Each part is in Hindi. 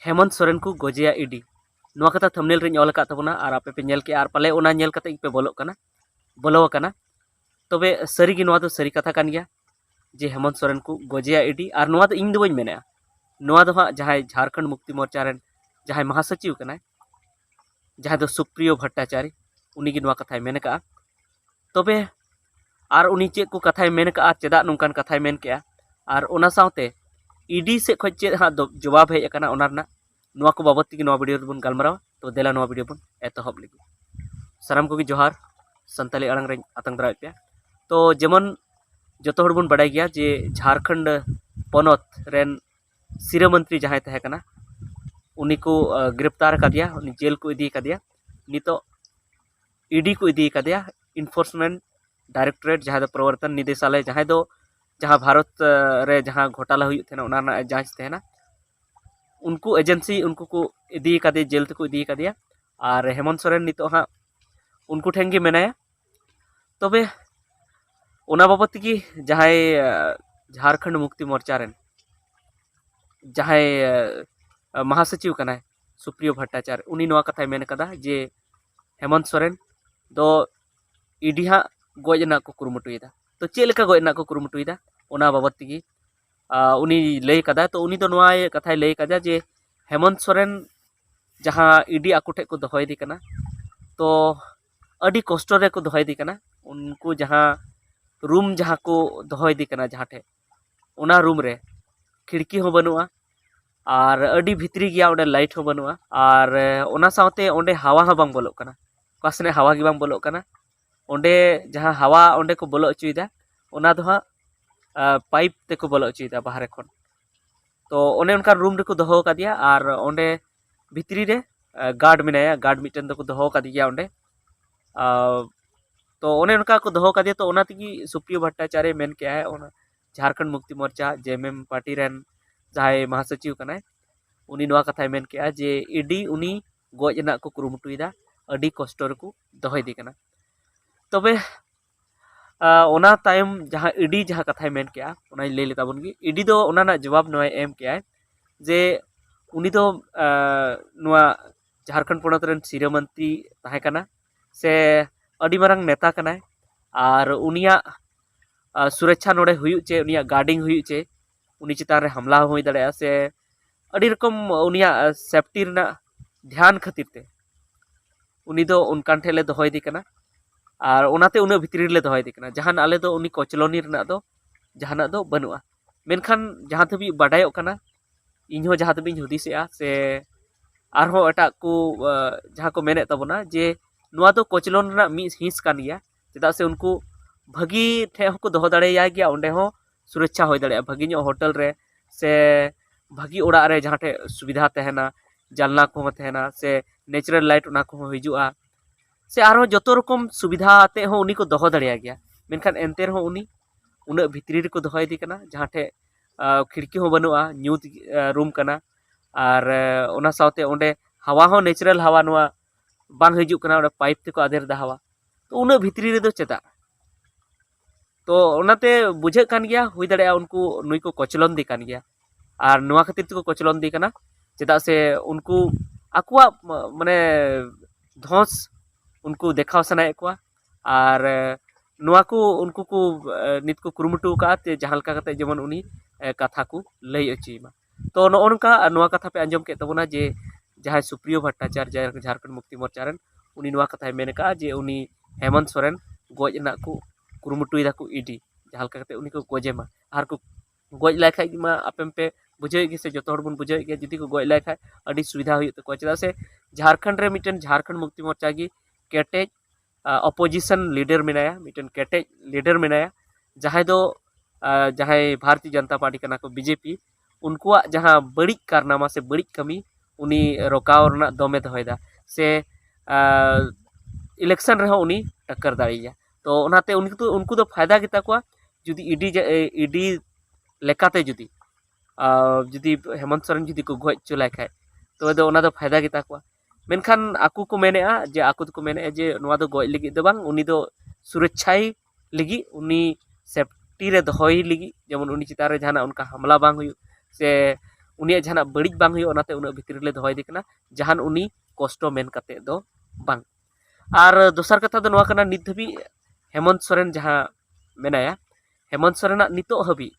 हेमंत सोरेन को गजेया ईडी नोआ कथा थंबनेल रे ऑल का तबना और आपे पे नेल के और पाले ओना नेल कते पे बोलो कना तबे सरी गी नोआ दो सरी कथा कान गया जे हेमंत सोरेन को गजेया ईडी और नोआ दो इन दो बइन मेने नोआ दो हाँ जहां झारखंड मुक्ति मोर्चा रेन जहां महासचिव कना जहां दो सुप्रियो भट्टाचार्य उनी गी नोआ कथाय मेने का तबे और उनी चे को कथाय मेने का चेदा नोंकान कथाय मेन के और ओना साउते ईडी से खoj चे हाँ जवाब हेज अकाना ओना रना नोआ को बाबत की नोआ वीडियो बन गालमारावा तो देला नोआ वीडियो बन एतहब लगी साराम को जोहार संताली अड़ंग रे आतंग दरा पे तो जेमन जतो हड़ बन बड़ाय गया जे झारखंड पनत रेन सिरा मंत्री जहां तहे कना उनी को गिरफ्तार कर दिया उनी जेल को इदी कर दिया नितो ईडी को इदी कर दिया इन्फोर्समेंट डायरेक्टरेट जहां प्रवर्तन निदेशालय जहां भारत रे जहां घोटाला हुई थे ना जांच थे ना उनको एजेंसी उनको को इदी कर दिया जेल तक इदी कर दिया और हेमंत सोरेन नितो हाँ उनको ठेंगे गे मेनाया तबे ओना बाबत की जहां झारखंड मुक्ति मोर्चा रेन जहां महासचिव कना सुप्रियो भट्टाचार्य उनी नोआ कथाय मेन कदा जे हेमंत सोरेन दो ईडी हाँ गजना को कुरुमुटुयदा तो चेलेका गजना को कुरुमुटुयदा ओना बाबत की उनी लय कदा तो उनी दो नोआ कथाय लय कदा जे हेमंत सोरेन जहां ईडी आकु ठे को दोहयदी कना तो अडी कष्ट रे को दोहयदी कना उनको जहां रूम जहां को दोहयदी कना जहां ठे ओना रूम रे खिड़की हो बनुआ और अडी भितरी गया ओंडे लाइट हो बनुआ और ओना साउते ओंडे हवा हा बांग बोलो कना कासने हवा गी बांग बोलो कना ओंडे जहां हवा ओंडे को बोलो अचुइदा ओना दो हाँ पाइप ते को बोलो अचुइदा बाहरे खन तो ओने उनका रूम रे को दोहो का दिया और ओंडे भितरी रे गार्ड मेनाया गार्ड मिटन दो को दोहो का दिया ओंडे तो ओने उनका को दोहो का दिया तो ओना तगी सुप्रियो भट्टाचार्य मेन क्या है ओना Jharkhand Mukti Morcha JMM party rain जहां महासचिव कनाय उनी नोआ कथाय मेन के जे ईडी उनी गजना को कुरुमुटुयदा अडी कष्ट रको दोहयदी कना तबे ओना तायम जहां ईडी जहां कथाय मेन के ओना लय लेता बन गी ईडी दो ओना ना जवाब नोय एम के जे उनी दो नोआ झारखंड पोनत रेन सिरा मंत्री ताहे कना से अडी मारंग नेता कनाय और उनिया सुरक्षा नोडे हुयु चे उनिया गार्डिंग हुयु चे उनी चितान रे हमला होई दाड़े से अड़ी रकम उनिया सेफ्टी रना ध्यान खातिर ते उनी दो उनकान ठेले दोहयदी कना और ओनाते उना भितरी ले दोहयदी कना जहान आले दो उनी कोचलोनी रना दो जहाना दो बनुआ मेनखान जहां तबी बाडायो कना इनहो जहां तबी हुदिसेआ से आरहो एटा को जहां को मेने तबना जे नुआ दो कोचलोन रना मी हिंस कान गया चेदा से उनको भगी ठे को दोहो दाड़ेया गया ओंडे हो सुरक्षा हो दाड़े भगी होटल रे से भगी ओड़ा रे जहां ठे सुविधा तहना जालना को तहना से नेचुरल लाइट उना को हिजुआ से आरो जतो रकम सुविधा आते हो उनी को दोहो दाड़ेया गया मेनखान एनते हो उनी उना भितरी रे को दोहयदी कना जहां ठे खिड़की हो बनुआ न्यूत रूम कना और ओना साउते ओंडे हवा हो नेचुरल हवा नुआ बांग हिजु कना ओडे पाइप ते को आदेर दा हवा तो उना भितरी रे दो चेदा तो ओनाते बुझे कान गया हुई दाड़े उनको नुई को कोचलन दी कान गया और नुआ खातिर को कोचलन दी कना चेदा से उनको आकुआ माने धौस उनको देखाव सनाए को और नुआ को उनको को नित को कुरुमुटु का ते जहालका कते जेमन उनी कथा को लय अचीमा तो नोनका नुआ कथा पे अंजम के तबना जे जहां सुप्रियो भट्टाचार्य झारखंड मुक्ति मोर्चा रेन उनी नुआ कथा मेन का जे उनी हेमंत सोरेन गजना को कुरुमुटुयदा को ईडी जहालका कते उनी को गजेमा आर को गज लाय खाय मा आपेम पे बुझे गे से जतो हड़ बन बुझे गे जदी को गज लाय खाय अडी सुविधा हुई तो चेदा से झारखंड रे मिटन झारखंड मुक्ति मोर्चा गी केटेज अपोजिशन लीडर मेनाया मिटन केटेज लीडर मेनाया जहां दो जहां भारतीय जनता पार्टी कना को बीजेपी उनको जहां बड़ी कारनामा से बड़ी कमी उनी रोकाव रना दमे दोहयदा से इलेक्शन रे उनी टक्कर दाड़िया तो ओनाते उनको तो फायदा गिता को जुदी ईडी लेकाते जुदी हेमंत सोरेन जुदी को गज चलाय खाय तो दो ओना दो फायदा गिता को मेनखान आकु को मेनेआ जे आकु को मेने जे नोआ दो गज लगी दो बांग उनी दो सुरक्षाई लगी उनी सेफ्टी रे दोहय लगी जेमन उनी चितारे जहाना उनका हमला बांग हुई से उनिया जहां बड़िज बांग हुई ओनाते उना भितर ले दोहय दिकना जहान उनी कष्ट मेन कते दो बांग आर दोसर कथा दो नवा कना नित धबी हेमंत सोरेन जहां मेनाया हेमंत सोरेन नितो हबी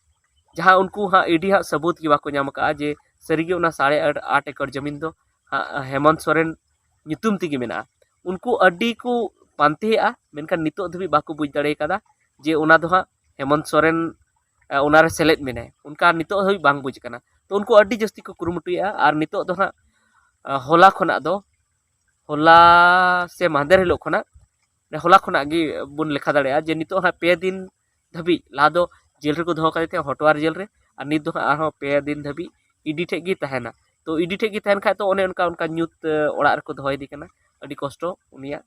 जहां उनको हाँ ईडी हाँ सबूत की बाको नाम का जे सरीगे उना 8.5 एकड़ जमीन दो हेमंत सोरेन नितुम तिगी मेना उनको अड्डी को पांतेआ मेनखान नितो धबी बाको बुझ दाड़े कदा जे उना दो हाँ हेमंत सोरेन उनारे सेलेद मेने उनका नितो धबी बांग बुझ कना तो उनको अड्डी जस्ती को कुरुमुटुया आर नितो दो हाँ होला खना दो होला से मांदेर हिलो खना होला खना गी बुन लेखा दाड़े जे नितो हाँ 2 दिन धबी ला दो जेल रे को दोह करते हटवार जेल रे और नित दो हाँ 2 दिन धबी ईडी ठे गी तहना तो ईडी ठे गी तहन खाय तो ओने उनका उनका न्यूत ओड़ा रे को दोहय दी कना अडी कष्ट उनिया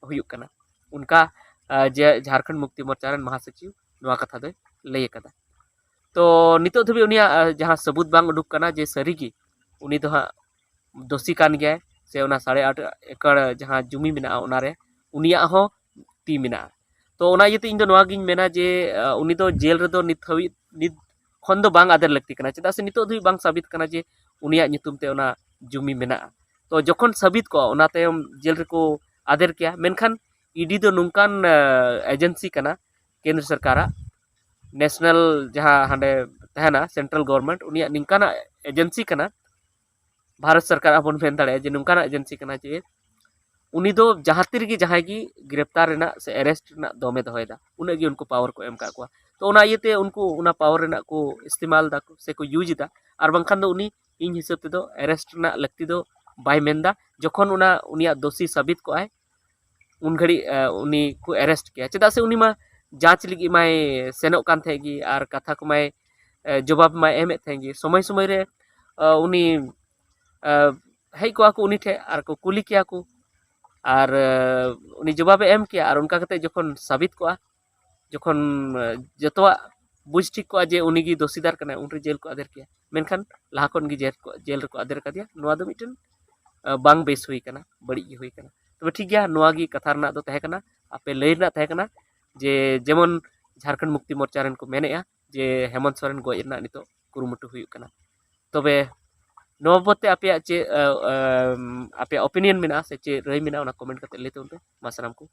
हुयुक कना उनका जे झारखंड मुक्ति मोर्चा रन महासचिव नवा कथा दो लय कदा तो नितो धबी उनिया जहां सबूत बांग उडुक कना जे सरीगी उनी दो हाँ दोषी कान गया से उना 8.5 एकड़ जहां जुमी मेना उनारे उनिया हो ती मेना तो उना येते इन दो नवा गिन मेना जे उनी दो जेल रे दो नित हवी नित खन दो बांग आदर लगती कना चेदा से नितो धबी बांग साबित कना जे उनिया nyutum ते उना जुमी मेना तो जखन साबित को उना तायम जेल रे को आदर किया मेनखान ईडी दो नुंकान एजेंसी कना केंद्र सरकारा नेशनल जहां हांडे तहना सेंट्रल गवर्नमेंट उनिया निंकाना एजेंसी कना भारत सरकार अपन मेन दाड़े जे नुंकाना एजेंसी कना जे उनी दो जहां तिरगी जहां की गिरफ्तार रेना से अरेस्ट रेना दोमे दोहयदा उना गी उनको पावर को एम का को तो उना येते उनको उना पावर रेना को इस्तेमाल दा को से को यूज दा आर बंखान दो उनी इन हिसाब ते दो अरेस्ट रेना लगती दो बाय मेंदा जखन उना उनिया दोषी साबित को आय उन घड़ी उनी को अरेस्ट किया चेदा से उनी मा जांच लगी माय सेनोक कान थेगी आर कथा को माय जवाब माय एमे थेगी समय समय रे उनी हेज को उनी ठे आर को कुली किया को आर उनी जवाब एम किया आर उनका कते जखन साबित को जखन जतवा बुझ ठीक को जे उनी गी दोषीदार कना उन रे जेल को आदर किया मेनखान लाहा खन गी जेल को आदर कदिया नवा दो मिटन बांग बेस हुई कना बड़ी गी हुई कना तबे ठीक गया नवा गी कथा रना दो तहे कना आपे लय रना तहे कना जे जेमन झारखंड मुक्ति मोर्चा रन को मेनेया जे हेमंत सोरेन गोज रना नितो कुरुमुटु हुई कना तबे नवा बते आपे चे आपे ओपिनियन मेना से चे रही मेना उना कमेंट करते लेते उनपे मासराम को